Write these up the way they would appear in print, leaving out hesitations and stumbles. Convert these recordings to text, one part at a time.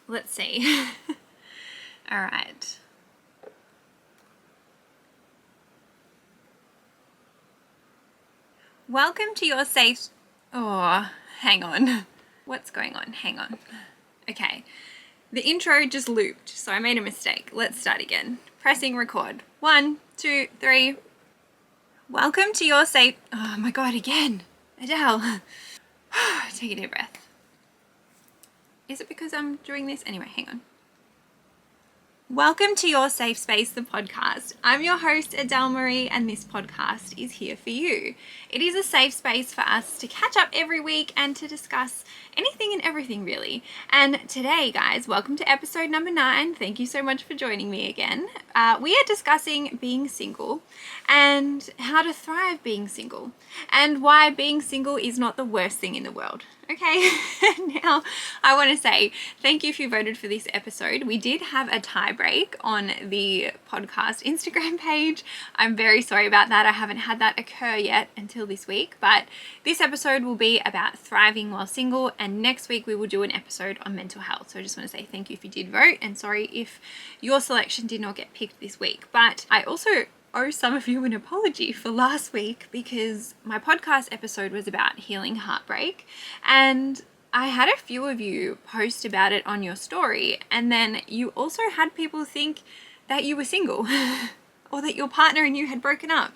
let's see. All right. Welcome to your safe... Oh, hang on. What's going on? Hang on. Okay. The intro just looped, so I made a mistake. Let's start again. Pressing record. 1, 2, 3. Welcome to your safe... Oh my God, again. Adele. Take a deep breath. Is it because I'm doing this? Anyway, hang on. Welcome to Your Safe Space, the podcast. I'm your host, Adele Maree, and this podcast is here for you. It is a safe space for us to catch up every week and to discuss anything and everything, really. And today, guys, welcome to episode number 9. Thank you so much for joining me again. We are discussing being single and how to thrive being single and why being single is not the worst thing in the world. Okay, now I want to say thank you if you voted for this episode. We did have a tie break on the podcast Instagram page. I'm very sorry about that. I haven't had that occur yet until this week, but this episode will be about thriving while single, and next week we will do an episode on mental health. So I just want to say thank you if you did vote, and sorry if your selection did not get picked this week. But I also owe some of you an apology for last week because my podcast episode was about healing heartbreak, and I had a few of you post about it on your story, and then you also had people think that you were single or that your partner and you had broken up.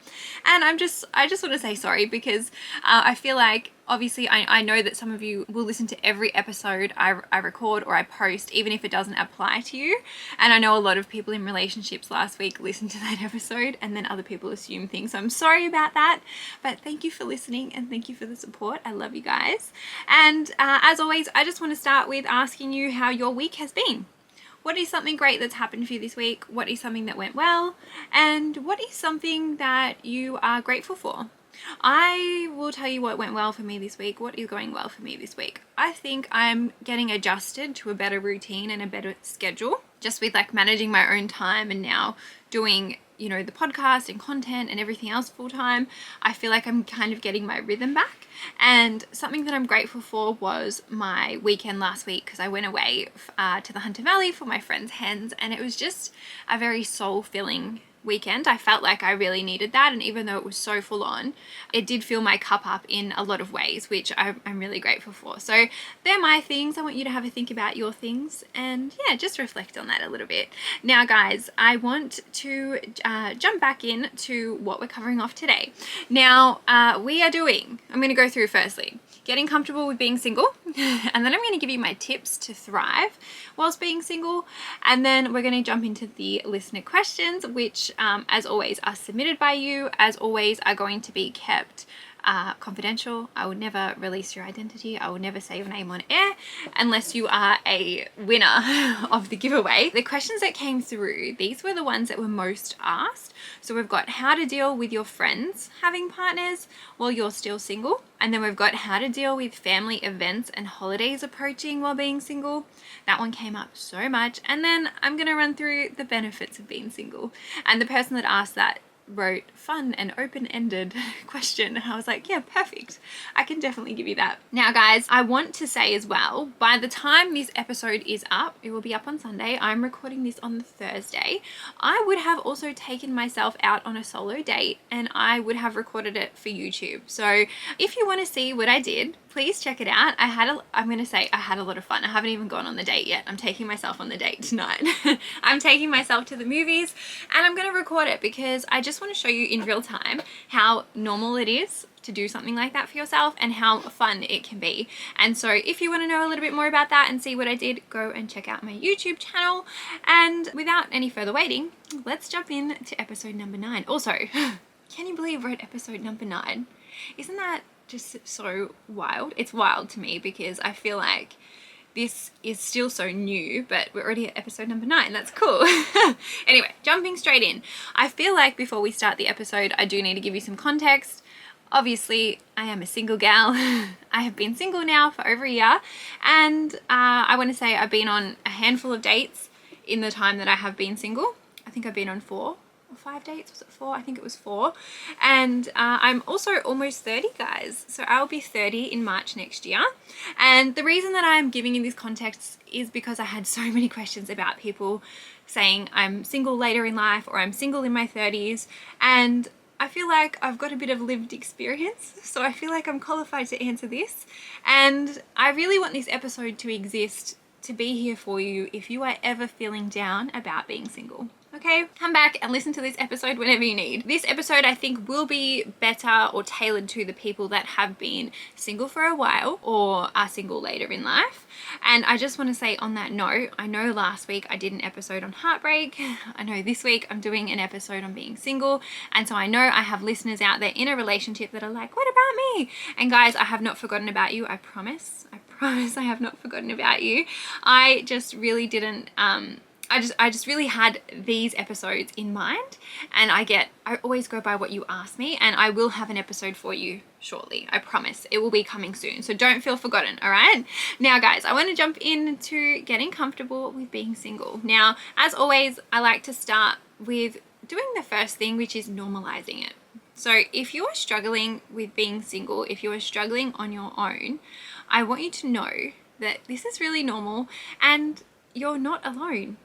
And I just want to say sorry because I feel like obviously I know that some of you will listen to every episode I record or I post, even if it doesn't apply to you. And I know a lot of people in relationships last week listened to that episode and then other people assume things. So I'm sorry about that, but thank you for listening and thank you for the support. I love you guys. And as always, I just want to start with asking you how your week has been. What is something great that's happened for you this week? What is something that went well? And what is something that you are grateful for? I will tell you what went well for me this week. What is going well for me this week? I think I'm getting adjusted to a better routine and a better schedule, just with like managing my own time and now doing, the podcast and content and everything else full time. I feel like I'm kind of getting my rhythm back. And something that I'm grateful for was my weekend last week, because I went away to the Hunter Valley for my friend's hens, and it was just a very soul-filling weekend. I felt like I really needed that, and even though it was so full on, it did fill my cup up in a lot of ways, which I'm really grateful for. So they're my things. I want you to have a think about your things and just reflect on that a little bit. Now guys, I want to jump back in to what we're covering off today. Now I'm going to go through firstly getting comfortable with being single, and then I'm going to give you my tips to thrive whilst being single, and then we're going to jump into the listener questions, which as always are submitted by you, as always are going to be kept confidential. I would never release your identity. I would never say your name on air unless you are a winner of the giveaway. The questions that came through, these were the ones that were most asked. So we've got how to deal with your friends having partners while you're still single. And then we've got how to deal with family events and holidays approaching while being single. That one came up so much. And then I'm going to run through the benefits of being single. And the person that asked that wrote fun and open-ended question, and I was like, yeah, perfect, I can definitely give you that. Now guys, I want to say as well, by the time this episode is up, it will be up on Sunday. I'm recording this on the Thursday. I would have also taken myself out on a solo date and I would have recorded it for YouTube. So if you want to see what I did, please check it out. I had a lot of fun. I haven't even gone on the date yet. I'm taking myself on the date tonight. I'm taking myself to the movies and I'm going to record it because I just want to show you in real time how normal it is to do something like that for yourself and how fun it can be. And so if you want to know a little bit more about that and see what I did, go and check out my YouTube channel. And without any further waiting, let's jump in to episode number 9. Also, can you believe we're at episode number 9? Isn't that just so wild? It's wild to me because I feel like this is still so new, but we're already at episode number 9. That's cool. Anyway, jumping straight in. I feel like before we start the episode, I do need to give you some context. Obviously, I am a single gal. I have been single now for over a year, and I want to say I've been on a handful of dates in the time that I have been single. I think I've been on 4 or 5 dates, was it 4? I think it was 4. And I'm also almost 30, guys, so I'll be 30 in March next year. And the reason that I'm giving you this context is because I had so many questions about people saying I'm single later in life or I'm single in my 30s, and I feel like I've got a bit of lived experience, so I feel like I'm qualified to answer this. And I really want this episode to exist, to be here for you if you are ever feeling down about being single. Okay, come back and listen to this episode whenever you need. This episode, I think, will be better or tailored to the people that have been single for a while or are single later in life. And I just want to say on that note, I know last week I did an episode on heartbreak. I know this week I'm doing an episode on being single. And so I know I have listeners out there in a relationship that are like, what about me? And guys, I have not forgotten about you. I promise. I promise I have not forgotten about you. I just really didn't, I just really had these episodes in mind, and I always go by what you ask me, and I will have an episode for you shortly. I promise it will be coming soon, so don't feel forgotten. All right, now guys, I want to jump into getting comfortable with being single. Now, as always, I like to start with doing the first thing, which is normalizing it. So if you are struggling with being single, if you are struggling on your own, I want you to know that this is really normal and you're not alone.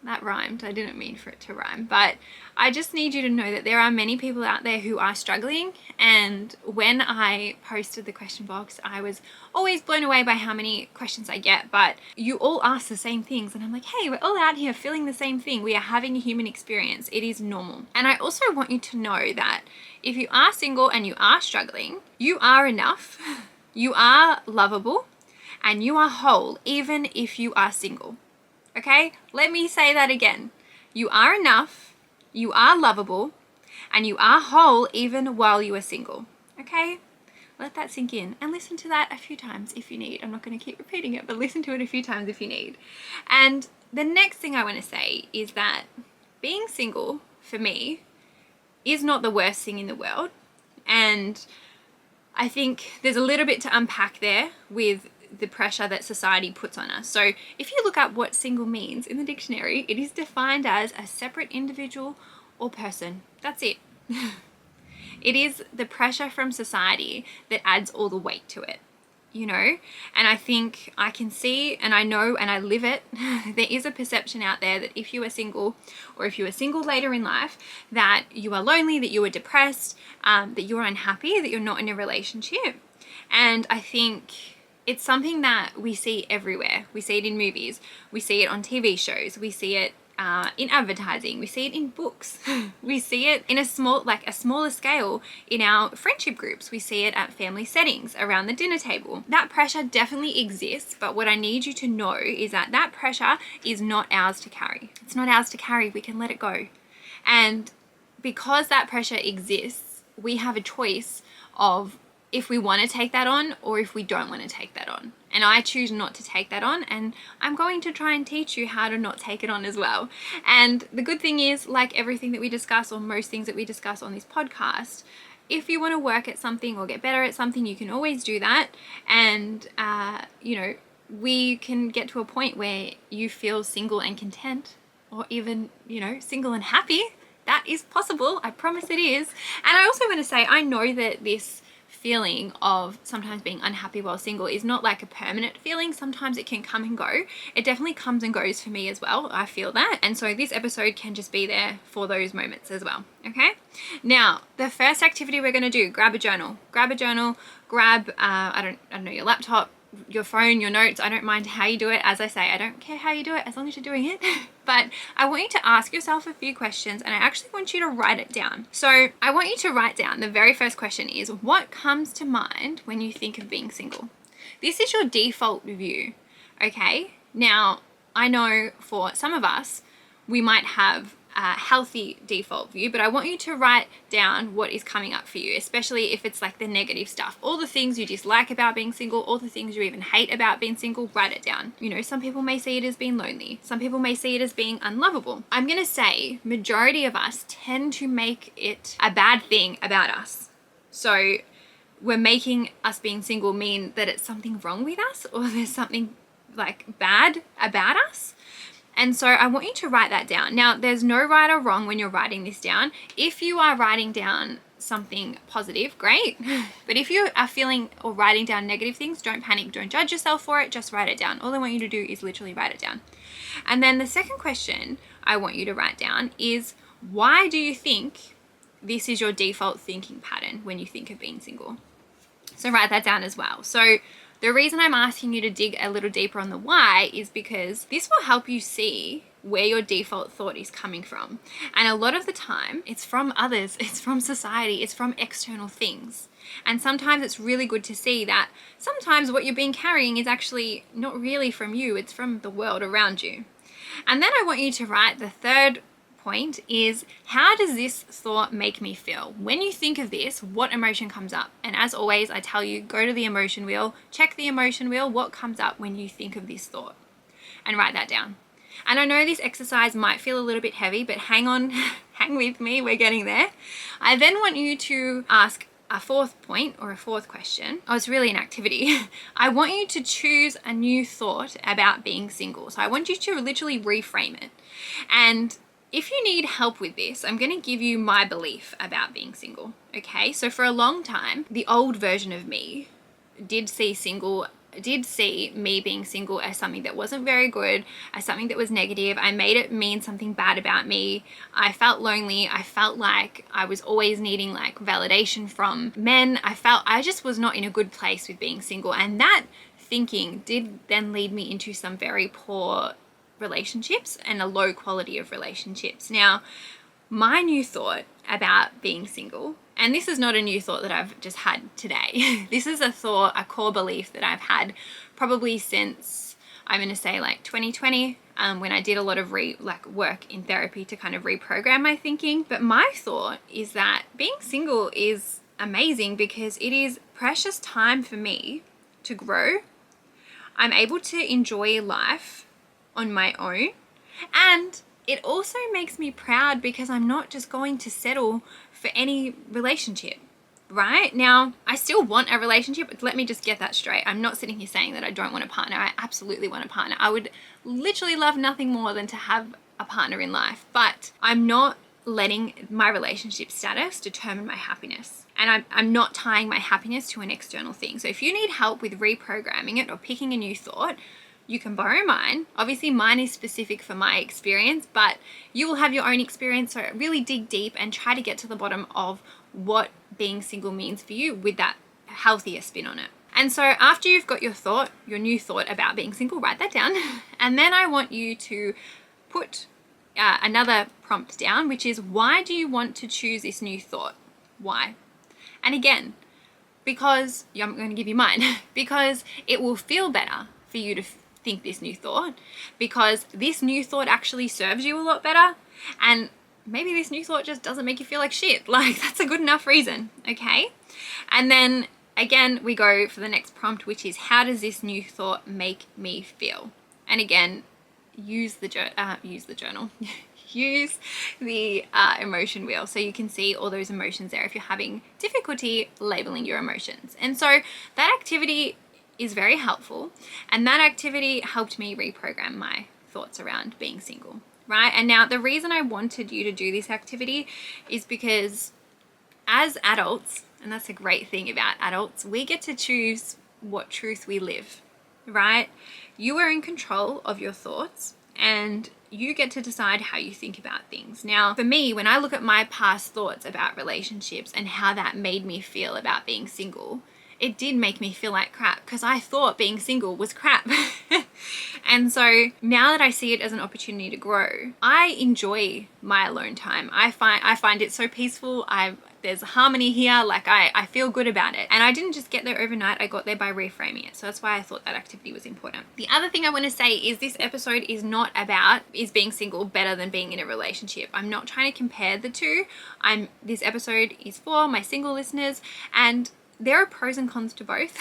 That rhymed. I didn't mean for it to rhyme, but I just need you to know that there are many people out there who are struggling. And when I posted the question box, I was always blown away by how many questions I get, but you all ask the same things. And I'm like, hey, we're all out here feeling the same thing. We are having a human experience. It is normal. And I also want you to know that if you are single and you are struggling, you are enough, you are lovable, and you are whole, even if you are single. Okay, let me say that again. You are enough, you are lovable, and you are whole even while you are single. Okay, let that sink in and listen to that a few times if you need. I'm not going to keep repeating it, but listen to it a few times if you need. And the next thing I want to say is that being single, for me, is not the worst thing in the world. And I think there's a little bit to unpack there with the pressure that society puts on us. So if you look up what single means in the dictionary, it is defined as a separate individual or person. That's it. It is the pressure from society that adds all the weight to it, you know? And I think I can see, and I know, and I live it, there is a perception out there that if you are single, or if you are single later in life, that you are lonely, that you are depressed, that you're unhappy, that you're not in a relationship. And I think it's something that we see everywhere. We see it in movies, we see it on TV shows, we see it in advertising, we see it in books, we see it in a smaller scale in our friendship groups, we see it at family settings, around the dinner table. That pressure definitely exists, but what I need you to know is that that pressure is not ours to carry. It's not ours to carry. We can let it go. And because that pressure exists, we have a choice of if we want to take that on or if we don't want to take that on. And I choose not to take that on, and I'm going to try and teach you how to not take it on as well. And the good thing is, like everything that we discuss, or most things that we discuss on this podcast, if you want to work at something or get better at something, you can always do that. And, you know, we can get to a point where you feel single and content, or even, you know, single and happy. That is possible. I promise it is. And I also want to say, I know that this feeling of sometimes being unhappy while single is not like a permanent feeling. Sometimes it can come and go. It definitely comes and goes for me as well. I feel that. And so this episode can just be there for those moments as well. Okay. Now, the first activity we're going to do, grab a journal, grab, I don't know, your laptop, your phone, your notes. I don't mind how you do it. As I say, I don't care how you do it as long as you're doing it. But I want you to ask yourself a few questions, and I actually want you to write it down. So I want you to write down, the very first question is, what comes to mind when you think of being single? This is your default view. Okay. Now, I know for some of us, we might have a healthy default view, but I want you to write down what is coming up for you, especially if it's like the negative stuff, all the things you dislike about being single, all the things you even hate about being single. Write it down. You know, some people may see it as being lonely, some people may see it as being unlovable. I'm gonna say majority of us tend to make it a bad thing about us. So we're making us being single mean that it's something wrong with us, or there's something like bad about us. And so I want you to write that down. Now, there's no right or wrong when you're writing this down. If you are writing down something positive, great. But if you are feeling or writing down negative things, don't panic, don't judge yourself for it, just write it down. All I want you to do is literally write it down. And then the second question I want you to write down is, why do you think this is your default thinking pattern when you think of being single? So write that down as well. So the reason I'm asking you to dig a little deeper on the why is because this will help you see where your default thought is coming from. And a lot of the time, it's from others, it's from society, it's from external things. And sometimes it's really good to see that sometimes what you're being carrying is actually not really from you, it's from the world around you. And then I want you to write the third point is, how does this thought make me feel? When you think of this, what emotion comes up? And as always, I tell you, go to the emotion wheel, check the emotion wheel, what comes up when you think of this thought, and write that down. And I know this exercise might feel a little bit heavy, but hang on, hang with me, we're getting there. I then want you to ask a fourth point or a fourth question. Oh, it's really an activity. I want you to choose a new thought about being single. So I want you to literally reframe it. And if you need help with this, I'm going to give you my belief about being single. Okay, so for a long time, the old version of me did see me being single as something that wasn't very good, as something that was negative. I made it mean something bad about me. I felt lonely. I felt like I was always needing like validation from men. I just was not in a good place with being single. And that thinking did then lead me into some very poor relationships and a low quality of relationships. Now, my new thought about being single, and this is not a new thought that I've just had today. This is a thought, a core belief that I've had probably since, I'm going to say like 2020, when I did a lot of work in therapy to kind of reprogram my thinking. But my thought is that being single is amazing because it is precious time for me to grow. I'm able to enjoy life on my own, and it also makes me proud because I'm not just going to settle for any relationship, right? Now, I still want a relationship, but let me just get that straight. I'm not sitting here saying that I don't want a partner. I absolutely want a partner. I would literally love nothing more than to have a partner in life, but I'm not letting my relationship status determine my happiness. And I'm not tying my happiness to an external thing. So if you need help with reprogramming it or picking a new thought, you can borrow mine. Obviously, mine is specific for my experience, but you will have your own experience. So really dig deep and try to get to the bottom of what being single means for you with that healthier spin on it. And so after you've got your thought, your new thought about being single, write that down. And then I want you to put another prompt down, which is, why do you want to choose this new thought? Why? And again, because I'm going to give you mine, because it will feel better for you to think this new thought, because this new thought actually serves you a lot better, and maybe this new thought just doesn't make you feel like shit. Like, that's a good enough reason, okay? And then again, we go for the next prompt, which is, how does this new thought make me feel? And again, use the journal. Use the emotion wheel so you can see all those emotions there if you're having difficulty labeling your emotions. And so that activity is very helpful, and that activity helped me reprogram my thoughts around being single, right? And now the reason I wanted you to do this activity is because as adults, and that's a great thing about adults, we get to choose what truth we live, right? You are in control of your thoughts, and you get to decide how you think about things. Now, for me, when I look at my past thoughts about relationships and how that made me feel about being single, it did make me feel like crap because I thought being single was crap. And so now that I see it as an opportunity to grow, I enjoy my alone time. I find it so peaceful. There's harmony here. Like I feel good about it. And I didn't just get there overnight. I got there by reframing it. So that's why I thought that activity was important. The other thing I want to say is this episode is not about, is being single better than being in a relationship? I'm not trying to compare the two. This episode is for my single listeners, and there are pros and cons to both.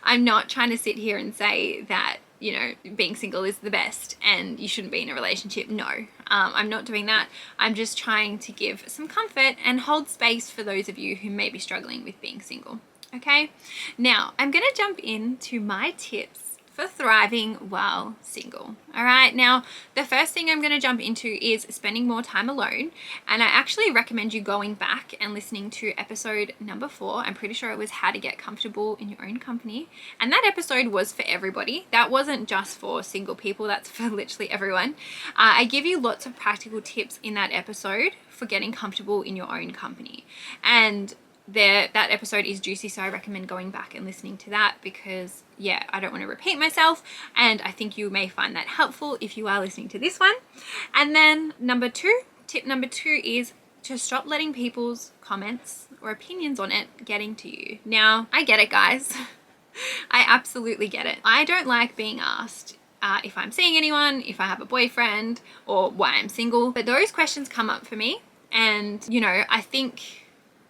I'm not trying to sit here and say that, you know, being single is the best and you shouldn't be in a relationship. No, I'm not doing that. I'm just trying to give some comfort and hold space for those of you who may be struggling with being single. Okay, now I'm going to jump into my tips for thriving while single. All right, now the first thing I'm going to jump into is spending more time alone, and I actually recommend you going back and listening to episode number 4. I'm pretty sure it was how to get comfortable in your own company, and that episode was for everybody. That wasn't just for single people, that's for literally everyone. I give you lots of practical tips in that episode for getting comfortable in your own company, and that episode is juicy, so I recommend going back and listening to that because, yeah, I don't want to repeat myself, and I think you may find that helpful if you are listening to this one. And then tip number 2 is to stop letting people's comments or opinions on it getting to you. Now, I get it, guys. I absolutely get it. I don't like being asked if I'm seeing anyone, if I have a boyfriend, or why I'm single, but those questions come up for me, and, you know, I think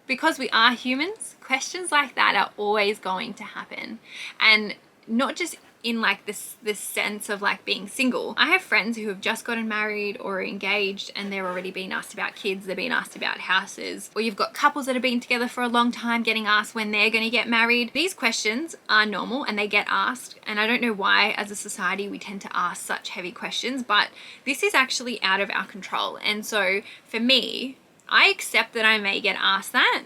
because we are humans, questions like that are always going to happen. And not just in like this sense of like being single. I have friends who have just gotten married or engaged and they're already being asked about kids, they're being asked about houses, or you've got couples that have been together for a long time getting asked when they're going to get married. These questions are normal and they get asked, and I don't know why as a society we tend to ask such heavy questions, but this is actually out of our control. And so for me, I accept that I may get asked that,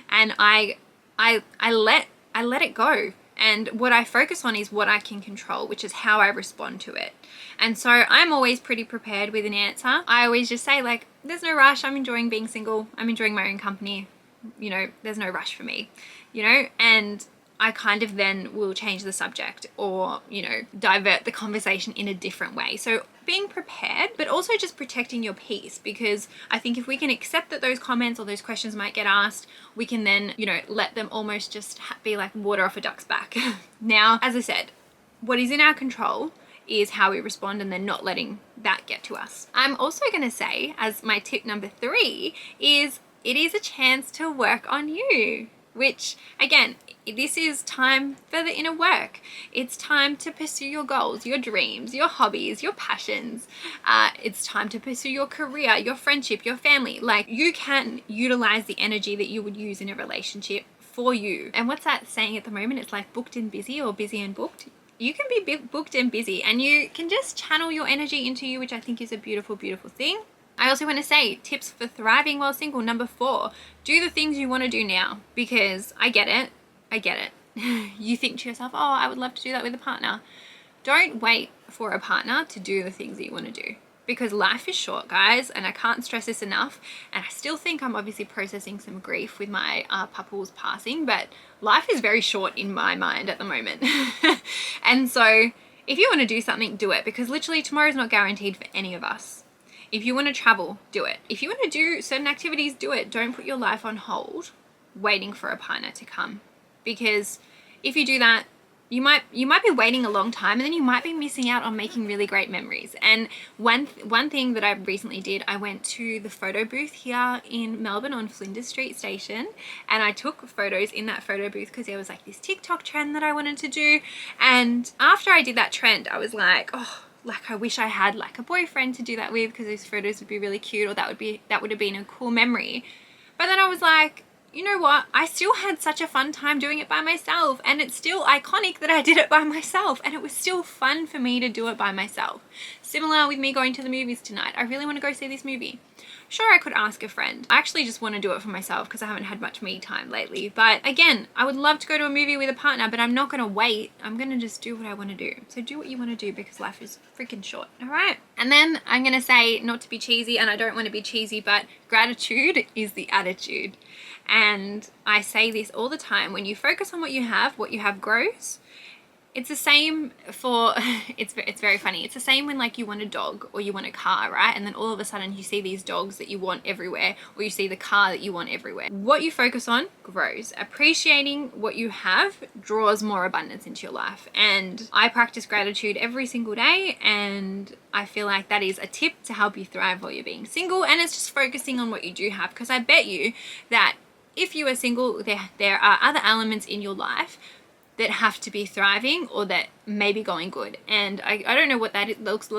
and I let it go. And what I focus on is what I can control, which is how I respond to it. And so I'm always pretty prepared with an answer. I always just say, like, there's no rush. I'm enjoying being single. I'm enjoying my own company. You know, there's no rush for me, you know, and I kind of then will change the subject or, you know, divert the conversation in a different way. So being prepared, but also just protecting your peace, because I think if we can accept that those comments or those questions might get asked, we can then, you know, let them almost just be like water off a duck's back. Now, as I said, what is in our control is how we respond, and then not letting that get to us. I'm also going to say, as my tip number 3, is it is a chance to work on you, which again, this is time for the inner work. It's time to pursue your goals, your dreams, your hobbies, your passions. It's time to pursue your career, your friendship, your family. Like, you can utilize the energy that you would use in a relationship for you. And what's that saying at the moment? It's like booked and busy, or busy and booked. You can be booked and busy, and you can just channel your energy into you, which I think is a beautiful, beautiful thing. I also want to say tips for thriving while single. Number 4, do the things you want to do now, because I get it. You think to yourself, oh, I would love to do that with a partner. Don't wait for a partner to do the things that you want to do, because life is short, guys, and I can't stress this enough. And I still think I'm obviously processing some grief with my papa's passing, but life is very short in my mind at the moment. And so if you want to do something, do it, because literally tomorrow is not guaranteed for any of us. If you want to travel, do it. If you want to do certain activities, do it. Don't put your life on hold waiting for a partner to come, because if you do that, you might be waiting a long time, and then you might be missing out on making really great memories. And one thing that I recently did, I went to the photo booth here in Melbourne on Flinders Street Station, and I took photos in that photo booth because there was like this TikTok trend that I wanted to do. And after I did that trend, I was like, oh, like, I wish I had like a boyfriend to do that with, because those photos would be really cute, or that would have been a cool memory. But then I was like, you know what? I still had such a fun time doing it by myself, and it's still iconic that I did it by myself, and it was still fun for me to do it by myself. Similar with me going to the movies tonight. I really want to go see this movie. Sure, I could ask a friend. I actually just want to do it for myself because I haven't had much me time lately. But again, I would love to go to a movie with a partner, but I'm not going to wait. I'm going to just do what I want to do. So do what you want to do, because life is freaking short, all right? And then I'm going to say, not to be cheesy, and I don't want to be cheesy, but gratitude is the attitude. And I say this all the time: when you focus on what you have grows. It's the same for, it's very funny. It's the same when like you want a dog or you want a car, right? And then all of a sudden you see these dogs that you want everywhere, or you see the car that you want everywhere. What you focus on grows. Appreciating what you have draws more abundance into your life. And I practice gratitude every single day, and I feel like that is a tip to help you thrive while you're being single. And it's just focusing on what you do have, because I bet you that if you are single, there are other elements in your life that have to be thriving, or that may be going good. And I don't know what that looks I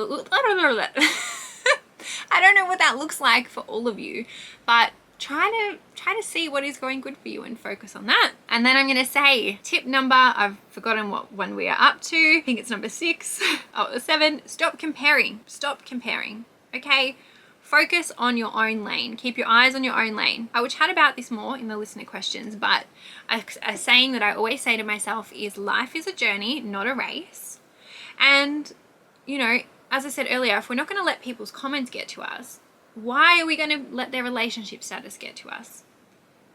don't know what that looks like for all of you, but try to see what is going good for you and focus on that. And then I'm going to say tip number, I've forgotten what one we are up to. I think it's number 6 or 7. Stop comparing. Okay? Focus on your own lane. Keep your eyes on your own lane. I will chat about this more in the listener questions, but a saying that I always say to myself is life is a journey, not a race. And, you know, as I said earlier, if we're not going to let people's comments get to us, why are we going to let their relationship status get to us?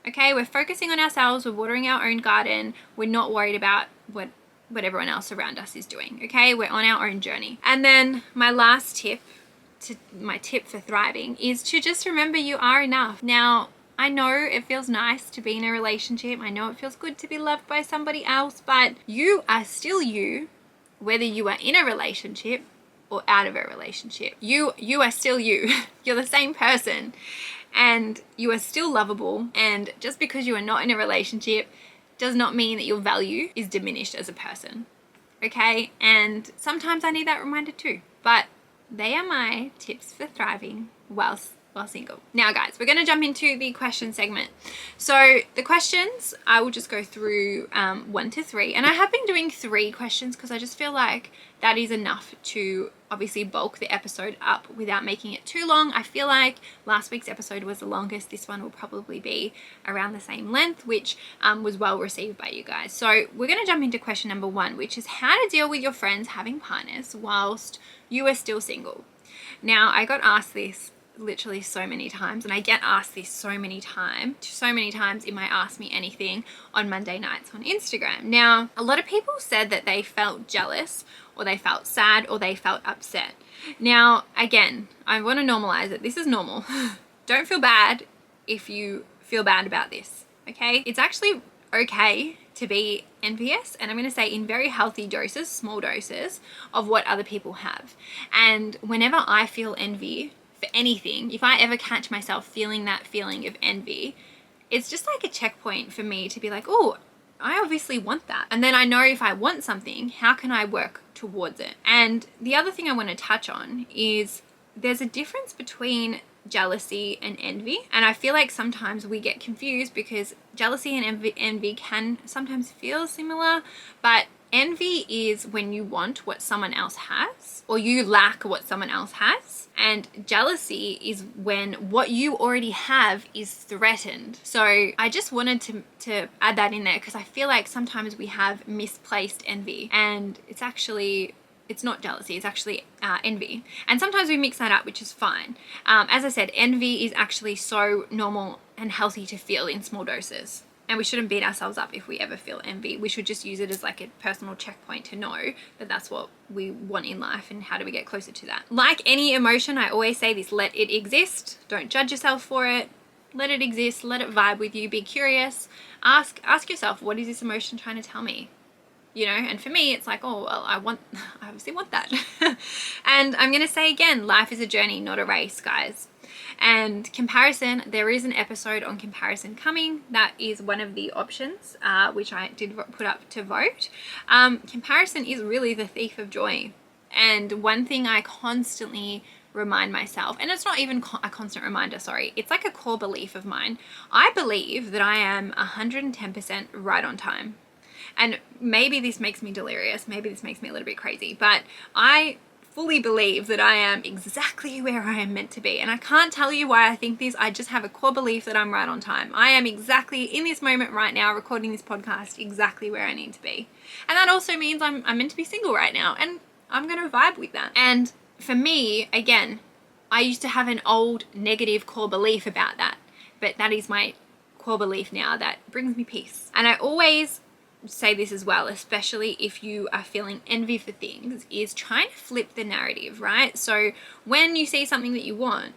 Okay, we're focusing on ourselves, we're watering our own garden, we're not worried about what everyone else around us is doing, okay? We're on our own journey. And then my last tip, my tip for thriving, is to just remember you are enough. Now, I know it feels nice to be in a relationship, I know it feels good to be loved by somebody else, but you are still you, whether you are in a relationship or out of a relationship. You are still you. You're the same person and you are still lovable. And just because you are not in a relationship does not mean that your value is diminished as a person. Okay? And sometimes I need that reminder too. But they are my tips for thriving whilst single. Now guys, we're going to jump into the question segment. So the questions, I will just go through 1 to 3, and I have been doing 3 questions because I just feel like that is enough to obviously bulk the episode up without making it too long. I feel like last week's episode was the longest. This one will probably be around the same length, which was well received by you guys. So we're going to jump into question number 1, which is how to deal with your friends having partners whilst you are still single. Now, I got asked this literally so many times, and I get asked this so many times in my Ask Me Anything on Monday nights on Instagram. Now, a lot of people said that they felt jealous or they felt sad or they felt upset. Now, again, I want to normalize it. This is normal. Don't feel bad if you feel bad about this, okay? It's actually okay to be envious, and I'm going to say in very healthy doses, small doses of what other people have. And whenever I feel envy for anything, if I ever catch myself feeling that feeling of envy, it's just like a checkpoint for me to be like, oh, I obviously want that. And then I know if I want something, how can I work towards it? And the other thing I want to touch on is there's a difference between jealousy and envy. And I feel like sometimes we get confused because jealousy and envy can sometimes feel similar, but envy is when you want what someone else has or you lack what someone else has. And jealousy is when what you already have is threatened. So I just wanted to add that in there because I feel like sometimes we have misplaced envy, and it's not jealousy, it's actually envy. And sometimes we mix that up, which is fine. As I said, envy is actually so normal and healthy to feel in small doses. And we shouldn't beat ourselves up if we ever feel envy. We should just use it as like a personal checkpoint to know that that's what we want in life and how do we get closer to that. Like any emotion, I always say this, let it exist. Don't judge yourself for it. Let it exist. Let it vibe with you. Be curious. Ask yourself, what is this emotion trying to tell me? You know, and for me, it's like, oh, well, I obviously want that. And I'm going to say again, life is a journey, not a race, guys. And comparison, there is an episode on comparison coming. That is one of the options, which I did put up to vote. Comparison is really the thief of joy. And one thing I constantly remind myself, and it's not even a constant reminder, sorry, it's like a core belief of mine. I believe that I am 110% right on time. And maybe this makes me delirious, maybe this makes me a little bit crazy, but I fully believe that I am exactly where I am meant to be. And I can't tell you why I think this. I just have a core belief that I'm right on time. I am exactly in this moment right now, recording this podcast, exactly where I need to be. And that also means I'm meant to be single right now, and I'm going to vibe with that. And for me, again, I used to have an old negative core belief about that, but that is my core belief now that brings me peace. And I always say this as well, especially if you are feeling envy for things, is trying to flip the narrative, right? So when you see something that you want,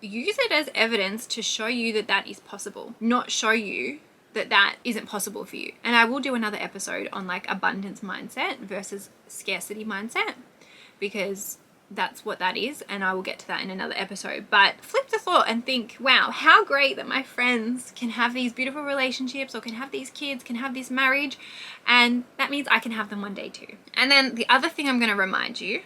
use it as evidence to show you that that is possible, not show you that that isn't possible for you. And I will do another episode on like abundance mindset versus scarcity mindset, because that's what that is, and I will get to that in another episode. But flip the thought and think, wow, how great that my friends can have these beautiful relationships or can have these kids, can have this marriage, and that means I can have them one day too. And then the other thing I'm going to remind you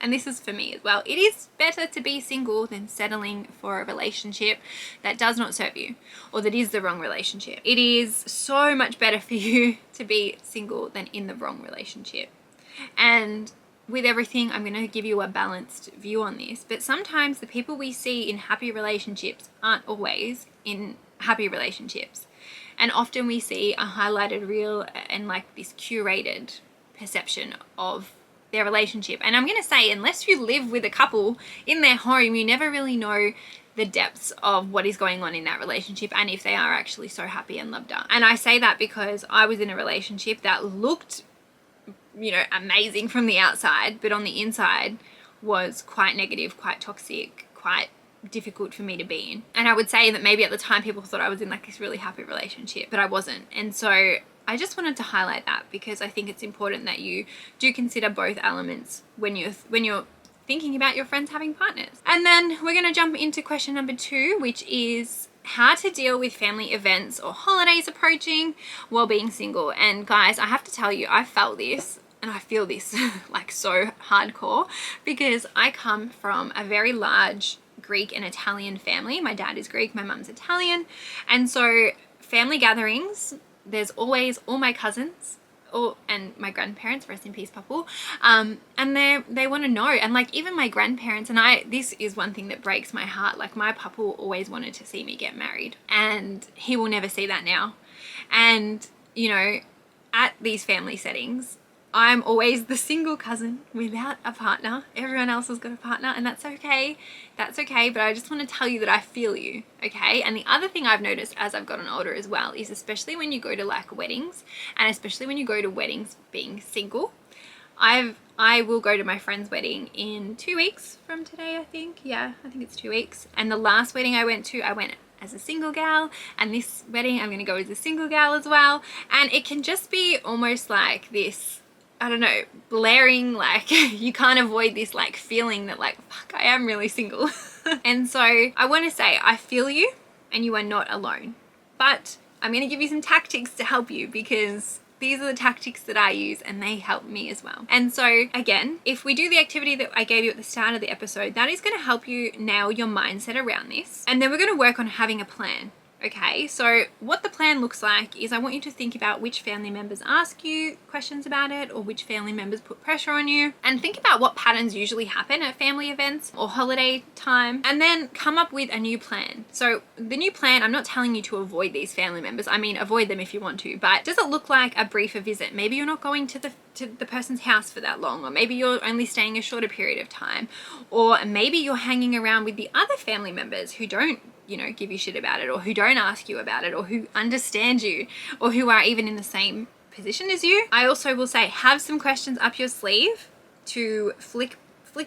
and this is for me as well, it is better to be single than settling for a relationship that does not serve you or that is the wrong relationship. It is so much better for you to be single than in the wrong relationship. And with everything, I'm going to give you a balanced view on this, but sometimes the people we see in happy relationships aren't always in happy relationships. And often we see a highlighted reel and like this curated perception of their relationship. And I'm going to say, unless you live with a couple in their home, you never really know the depths of what is going on in that relationship and if they are actually so happy and loved up. And I say that because I was in a relationship that looked, you know, amazing from the outside, but on the inside was quite negative, quite toxic, quite difficult for me to be in. And I would say that maybe at the time people thought I was in like this really happy relationship, but I wasn't. And so I just wanted to highlight that because I think it's important that you do consider both elements when you're thinking about your friends having partners. And then we're going to jump into question number 2, which is how to deal with family events or holidays approaching while being single. And guys, I have to tell you, I felt this and I feel this like so hardcore because I come from a very large Greek and Italian family. My dad is Greek, my mum's Italian. And so family gatherings, there's always all my cousins and my grandparents, rest in peace, Papu, and they want to know. And like even my grandparents, and this is one thing that breaks my heart, like my Papu always wanted to see me get married and he will never see that now. And you know, at these family settings, I'm always the single cousin without a partner. Everyone else has got a partner and that's okay. That's okay, but I just want to tell you that I feel you, okay? And the other thing I've noticed as I've gotten older as well is especially when you go to like weddings and especially when you go to weddings being single, I will go to my friend's wedding in 2 weeks from today, I think. Yeah, I think it's 2 weeks. And the last wedding I went as a single gal, and this wedding I'm going to go as a single gal as well. And it can just be almost like this, I don't know, blaring, like you can't avoid this like feeling that like, fuck, I am really single. And so I want to say I feel you and you are not alone, but I'm going to give you some tactics to help you because these are the tactics that I use and they help me as well. And so again, if we do the activity that I gave you at the start of the episode, that is going to help you nail your mindset around this. And then we're going to work on having a plan. Okay, so what the plan looks like is I want you to think about which family members ask you questions about it or which family members put pressure on you, and think about what patterns usually happen at family events or holiday time, and then come up with a new plan. So the new plan, I'm not telling you to avoid these family members. I mean, avoid them if you want to, but does it look like a briefer visit? Maybe you're not going to the person's house for that long, or maybe you're only staying a shorter period of time, or maybe you're hanging around with the other family members who don't, you know, give you shit about it, or who don't ask you about it, or who understand you, or who are even in the same position as you. I also will say, have some questions up your sleeve to flick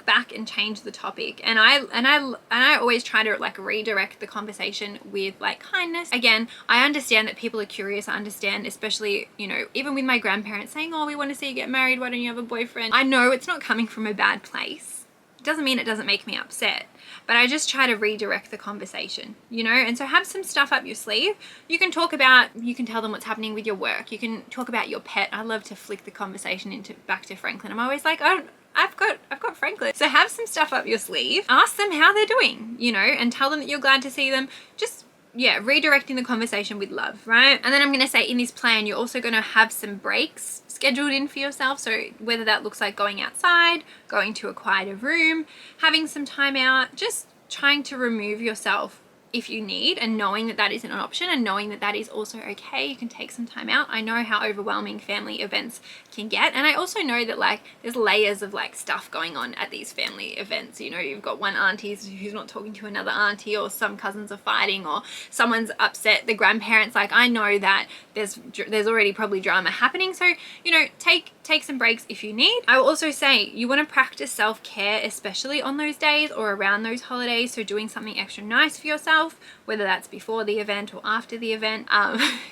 back and change the topic. And I always try to like redirect the conversation with like kindness. Again, I understand that people are curious. I understand, especially, you know, even with my grandparents saying, oh, we want to see you get married, why don't you have a boyfriend? I know it's not coming from a bad place. It doesn't mean it doesn't make me upset, but I just try to redirect the conversation, you know? And so have some stuff up your sleeve. You can tell them what's happening with your work. You can talk about your pet. I love to flick the conversation back to Franklin. I'm always like, oh, I've got Franklin. So have some stuff up your sleeve. Ask them how they're doing, you know, and tell them that you're glad to see them. Just, yeah, redirecting the conversation with love, right? And then I'm going to say in this plan, you're also going to have some breaks scheduled in for yourself. So whether that looks like going outside, going to a quieter room, having some time out, just trying to remove yourself if you need, and knowing that that isn't an option, and knowing that that is also okay. You can take some time out. I know how overwhelming family events can get, and I also know that like there's layers of like stuff going on at these family events. You know, you've got one auntie who's not talking to another auntie, or some cousins are fighting, or someone's upset the grandparents. Like I know that there's already probably drama happening, so you know, take some breaks if you need. I will also say you want to practice self-care, especially on those days or around those holidays. So doing something extra nice for yourself. yourself, whether that's before the event or after the event.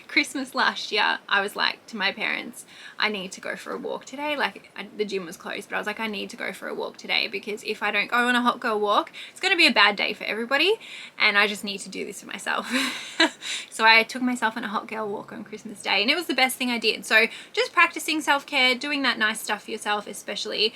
Christmas last year, I was like to my parents, I need to go for a walk today. Like the gym was closed, but I was like, I need to go for a walk today, because if I don't go on a hot girl walk, it's going to be a bad day for everybody, and I just need to do this for myself. So I took myself on a hot girl walk on Christmas Day, and it was the best thing I did. So just practicing self-care, doing that nice stuff for yourself, especially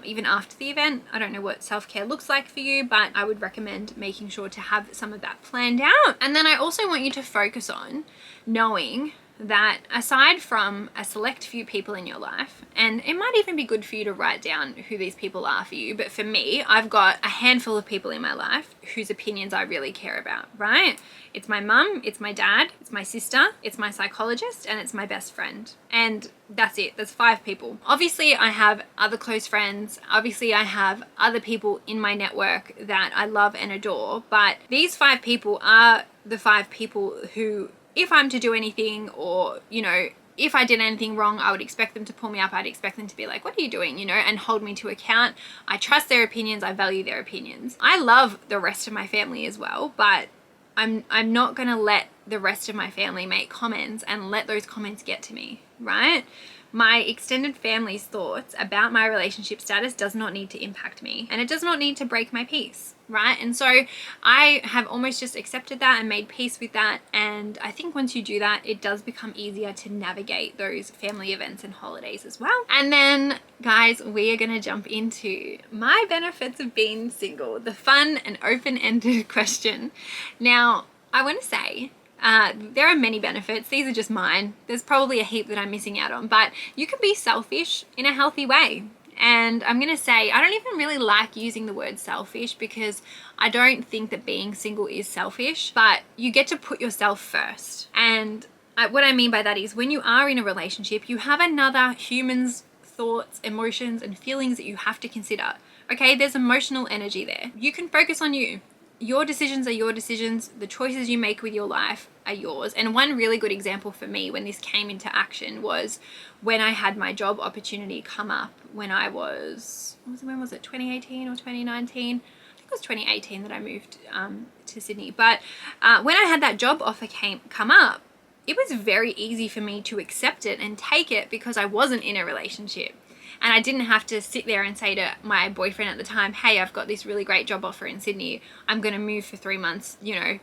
even after the event. I don't know what self-care looks like for you, but I would recommend making sure to have some of that planned out. And then I also want you to focus on knowing that aside from a select few people in your life, and it might even be good for you to write down who these people are for you, but for me, I've got a handful of people in my life whose opinions I really care about, right? It's my mum, it's my dad, it's my sister, it's my psychologist, and it's my best friend. And that's it. That's 5 people. Obviously, I have other close friends. Obviously, I have other people in my network that I love and adore, but these 5 people are the 5 people who, if I'm to do anything, or, you know, if I did anything wrong, I would expect them to pull me up. I'd expect them to be like, what are you doing? You know, and hold me to account. I trust their opinions. I value their opinions. I love the rest of my family as well, but I'm not going to let the rest of my family make comments and let those comments get to me, right? My extended family's thoughts about my relationship status does not need to impact me, and it does not need to break my peace, right? And so I have almost just accepted that and made peace with that. And I think once you do that, it does become easier to navigate those family events and holidays as well. And then, guys, we are going to jump into my benefits of being single, the fun and open-ended question. Now, I want to say, there are many benefits. These are just mine. There's probably a heap that I'm missing out on, but you can be selfish in a healthy way. And I'm going to say, I don't even really like using the word selfish, because I don't think that being single is selfish, but you get to put yourself first. And what I mean by that is, when you are in a relationship, you have another human's thoughts, emotions, and feelings that you have to consider. Okay, there's emotional energy there. You can focus on you. Your decisions are your decisions. The choices you make with your life are yours. And one really good example for me when this came into action was when I had my job opportunity come up when I was, when was it, 2018 or 2019? I think it was 2018 that I moved to Sydney. But when I had that job offer come up, it was very easy for me to accept it and take it, because I wasn't in a relationship. And I didn't have to sit there and say to my boyfriend at the time, hey, I've got this really great job offer in Sydney. I'm going to move for 3 months, you know.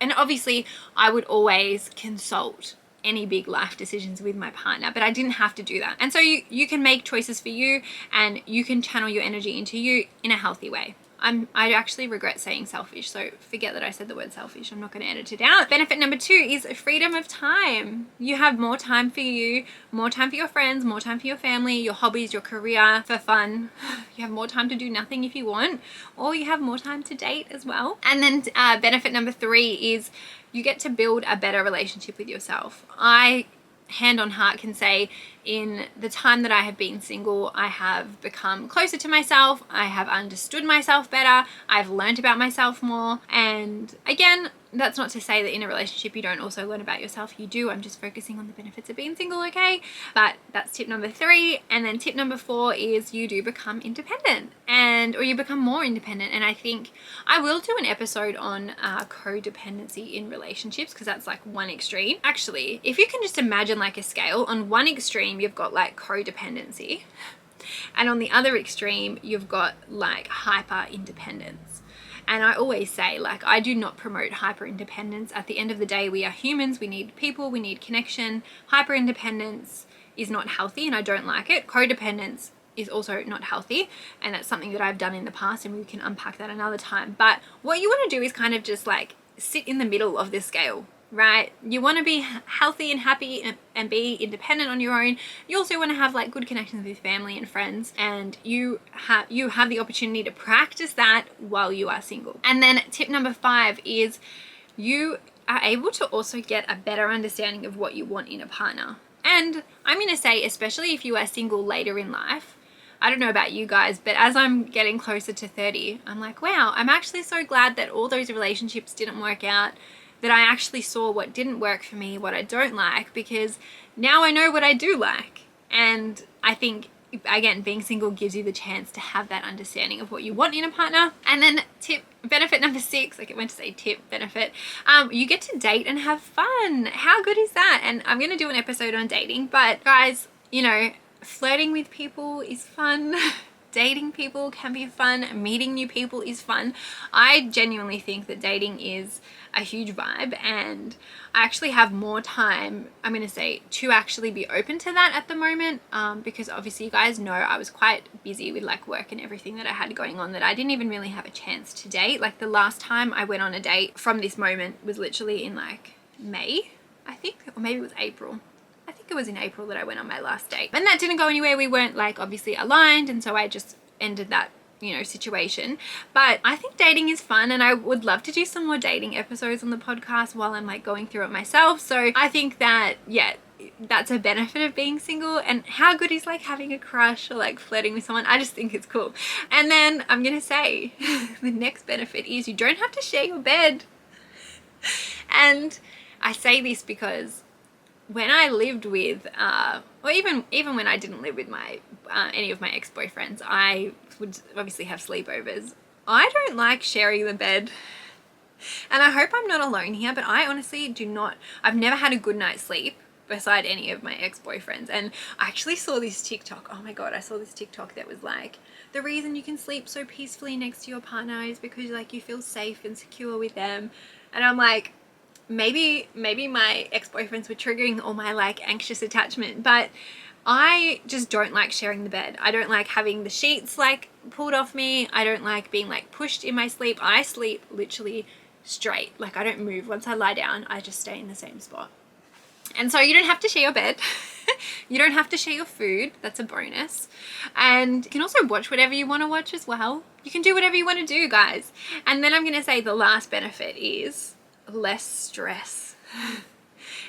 And obviously I would always consult any big life decisions with my partner, but I didn't have to do that. And so you can make choices for you, and you can channel your energy into you in a healthy way. I actually regret saying selfish, so forget that I said the word selfish. I'm not going to edit it out. Benefit number 2 is freedom of time. You have more time for you, more time for your friends, more time for your family, your hobbies, your career, for fun. You have more time to do nothing if you want, or you have more time to date as well. And then benefit number 3 is you get to build a better relationship with yourself. I, hand on heart, can say in the time that I have been single, I have become closer to myself. I have understood myself better. I've learned about myself more. And again, that's not to say that in a relationship you don't also learn about yourself. You do. I'm just focusing on the benefits of being single, okay? But that's tip number 3. And then tip number 4 is you do become independent, or you become more independent. And I think I will do an episode on codependency in relationships, because that's like one extreme. Actually, if you can just imagine like a scale, on one extreme you've got like codependency, and on the other extreme you've got like hyper independence. And I always say, like, I do not promote hyper independence. At the end of the day, we are humans. We need people. We need connection. Hyper independence is not healthy, and I don't like it. Codependence is also not healthy, and that's something that I've done in the past, and we can unpack that another time. But what you want to do is kind of just like sit in the middle of this scale, right? You want to be healthy and happy and be independent on your own. You also want to have like good connections with family and friends, and you have the opportunity to practice that while you are single. And then tip number 5 is you are able to also get a better understanding of what you want in a partner. And I'm going to say, especially if you are single later in life, I don't know about you guys, but as I'm getting closer to 30, I'm like, wow, I'm actually so glad that all those relationships didn't work out, that I actually saw what didn't work for me, what I don't like, because now I know what I do like. And I think again, being single gives you the chance to have that understanding of what you want in a partner. And then benefit number 6, like I went to say benefit, you get to date and have fun. How good is that? And I'm going to do an episode on dating, but guys, you know, flirting with people is fun. Dating people can be fun. Meeting new people is fun. I genuinely think that dating is a huge vibe, and I actually have more time, I'm going to say, to actually be open to that at the moment, because obviously you guys know I was quite busy with like work and everything that I had going on, that I didn't even really have a chance to date. Like the last time I went on a date from this moment was literally in like May, I think, or maybe it was April. I think it was in April that I went on my last date, and that didn't go anywhere. We weren't like obviously aligned, and so I just ended that, you know, situation. But I think dating is fun, and I would love to do some more dating episodes on the podcast while I'm like going through it myself. So I think that, yeah, that's a benefit of being single. And how good is like having a crush or like flirting with someone? I just think it's cool. And then I'm gonna say the next benefit is you don't have to share your bed. And I say this because when I lived with, or even when I didn't live with my any of my ex-boyfriends, I would obviously have sleepovers. I don't like sharing the bed, and I hope I'm not alone here, but I honestly do not. I've never had a good night's sleep beside any of my ex-boyfriends. And I actually saw this TikTok. Oh my god, I saw this TikTok that was like, the reason you can sleep so peacefully next to your partner is because like you feel safe and secure with them. And I'm like, maybe my ex-boyfriends were triggering all my like anxious attachment, but I just don't like sharing the bed. I don't like having the sheets like pulled off me. I don't like being like pushed in my sleep. I sleep literally straight. Like I don't move. Once I lie down, I just stay in the same spot. And so you don't have to share your bed. You don't have to share your food. That's a bonus. And you can also watch whatever you want to watch as well. You can do whatever you want to do, guys. And then I'm going to say the last benefit is less stress.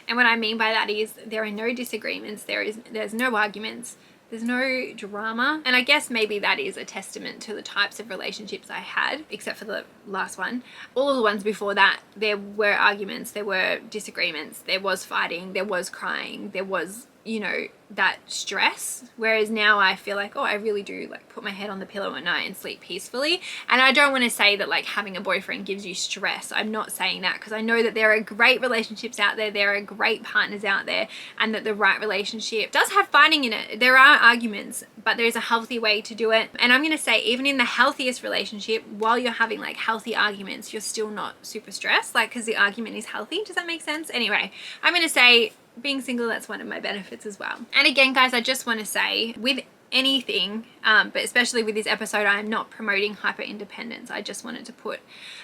And what I mean by that is there are no disagreements, there's no arguments, there's no drama. And I guess maybe that is a testament to the types of relationships I had, except for the last one. All of the ones before that, there were arguments, there were disagreements, there was fighting, there was crying, there was, you know, that stress. Whereas now I feel like, oh, I really do like put my head on the pillow at night and sleep peacefully. And I don't want to say that like having a boyfriend gives you stress. I'm not saying that, because I know that there are great relationships out there, there are great partners out there, and that the right relationship does have fighting in it. There are arguments, but there's a healthy way to do it. And I'm going to say, even in the healthiest relationship, while you're having like healthy arguments, you're still not super stressed, like, because the argument is healthy. Does that make sense? Anyway, I'm going to say being single, that's one of my benefits as well. And again, guys, I just want to say, with anything, but especially with this episode, I am not promoting hyper independence. I just wanted to put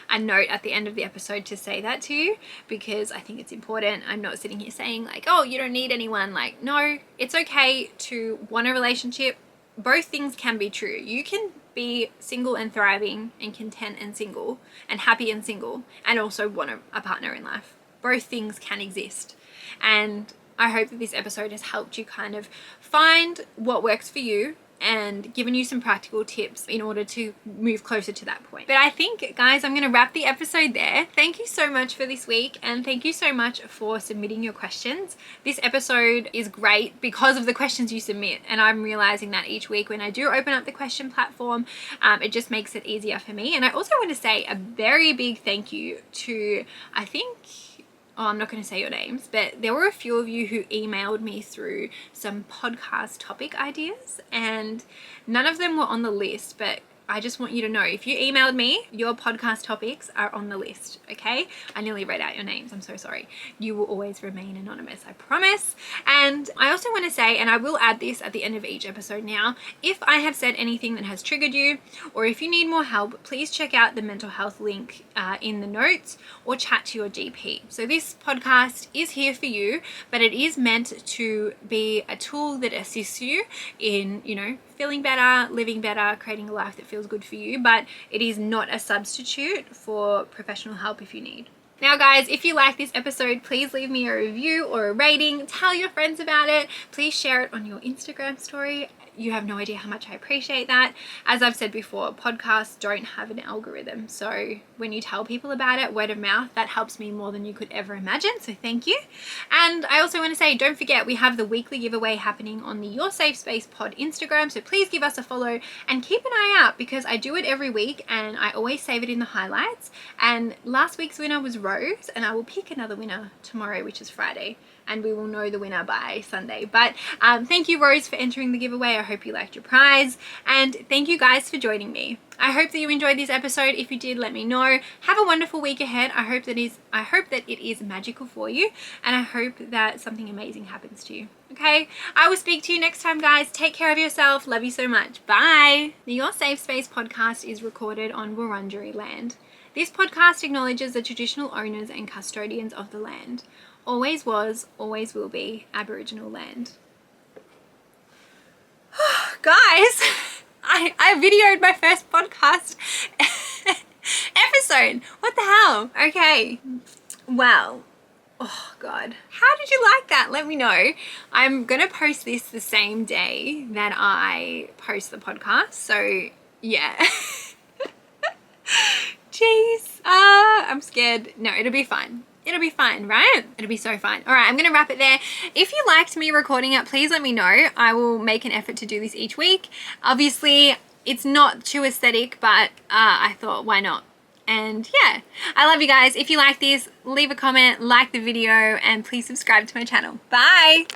a note at the end of the episode to say that to you, because I think it's important. I'm not sitting here saying like, oh, you don't need anyone. Like, no, it's okay to want a relationship. Both things can be true. You can be single and thriving and content and single and happy and single, and also want a partner in life. Both things can exist. And I hope that this episode has helped you kind of find what works for you and given you some practical tips in order to move closer to that point. But I think, guys, I'm going to wrap the episode there. Thank you so much for this week, and thank you so much for submitting your questions. This episode is great because of the questions you submit, and I'm realizing that each week when I do open up the question platform, it just makes it easier for me. And I also want to say a very big thank you to, I think, oh, I'm not going to say your names, but there were a few of you who emailed me through some podcast topic ideas, and none of them were on the list, but I just want you to know, if you emailed me, your podcast topics are on the list, okay? I nearly read out your names. I'm so sorry. You will always remain anonymous, I promise. And I also want to say, and I will add this at the end of each episode now, if I have said anything that has triggered you, or if you need more help, please check out the mental health link in the notes, or chat to your GP. So this podcast is here for you, but it is meant to be a tool that assists you in, you know, feeling better, living better, creating a life that feels good for you, but it is not a substitute for professional help if you need. Now, guys, if you like this episode, please leave me a review or a rating. Tell your friends about it. Please share it on your Instagram story. you have no idea how much I appreciate that. As I've said before, podcasts don't have an algorithm. So when you tell people about it, word of mouth, that helps me more than you could ever imagine. So thank you. And I also want to say, don't forget, we have the weekly giveaway happening on the Your Safe Space pod Instagram. So please give us a follow and keep an eye out, because I do it every week and I always save it in the highlights. And last week's winner was Rose, and I will pick another winner tomorrow, which is Friday, and we will know the winner by Sunday. But thank you, Rose, for entering the giveaway. I hope you liked your prize, and thank you guys for joining me. I hope that you enjoyed this episode. If you did, let me know. Have a wonderful week ahead. I hope that it is magical for you, and I hope that something amazing happens to you. Okay, I will speak to you next time, guys. Take care of yourself. Love you so much. Bye. The Your Safe Space podcast is recorded on Wurundjeri land. This podcast acknowledges the traditional owners and custodians of the land. Always was, always will be Aboriginal land. Guys, I videoed my first podcast episode. What the hell? Okay. Well, oh God. How did you like that? Let me know. I'm going to post this the same day that I post the podcast. So yeah. Jeez. I'm scared. No, it'll be fine. It'll be fine, right? It'll be so fine. All right, I'm going to wrap it there. If you liked me recording it, please let me know. I will make an effort to do this each week. Obviously, it's not too aesthetic, but I thought, why not? And yeah, I love you guys. If you like this, leave a comment, like the video, and please subscribe to my channel. Bye.